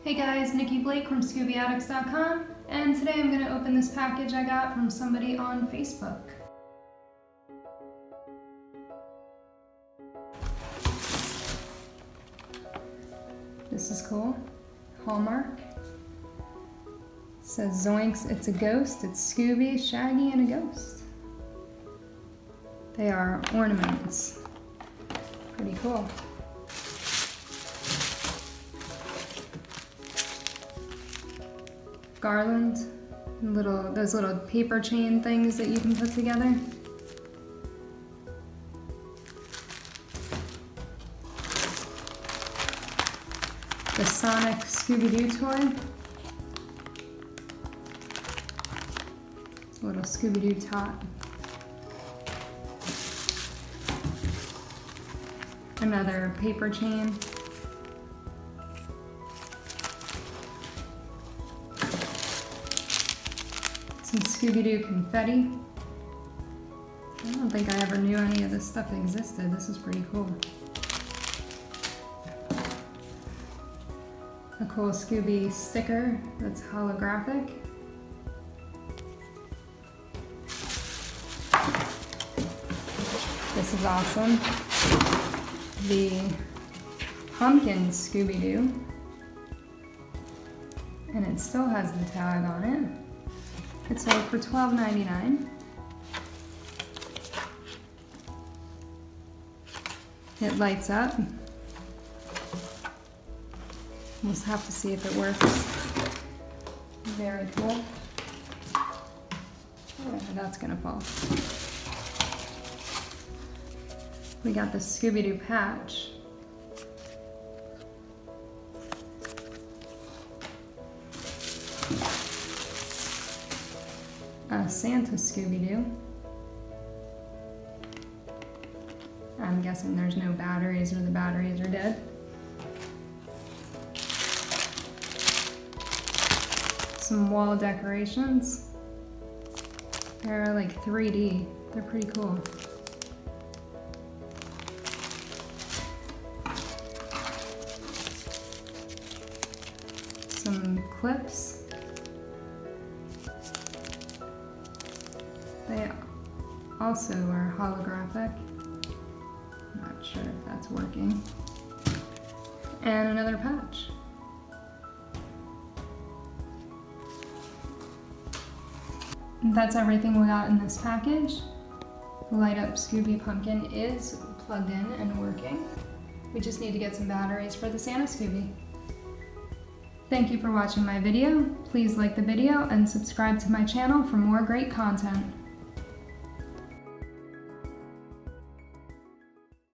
Hey guys, Nikki Blake from ScoobyAddicts.com, and today I'm going to open this package I got from somebody on Facebook. This is cool. Hallmark. It says Zoinks, it's a ghost. It's Scooby, Shaggy, and a ghost. They are ornaments. Pretty cool. Garland, those little paper chain things that you can put together. The Sonic Scooby-Doo toy. It's a little Scooby-Doo tot. Another paper chain. Some Scooby-Doo confetti. I don't think I ever knew any of this stuff existed. This is pretty cool. A cool Scooby sticker that's holographic. This is awesome. The pumpkin Scooby-Doo. And it still has the tag on it. It sold for $12.99. It lights up. We'll have to see if it works. Very cool. Oh, that's gonna fall. We got the Scooby-Doo patch. Santa Scooby-Doo. I'm guessing there's no batteries or the batteries are dead. Some wall decorations. They're like 3D. They're pretty cool. Some clips. They also are holographic. I'm not sure if that's working. And another patch. That's everything we got in this package. The light up Scooby pumpkin is plugged in and working. We just need to get some batteries for the Santa Scooby. Thank you for watching my video. Please like the video and subscribe to my channel for more great content.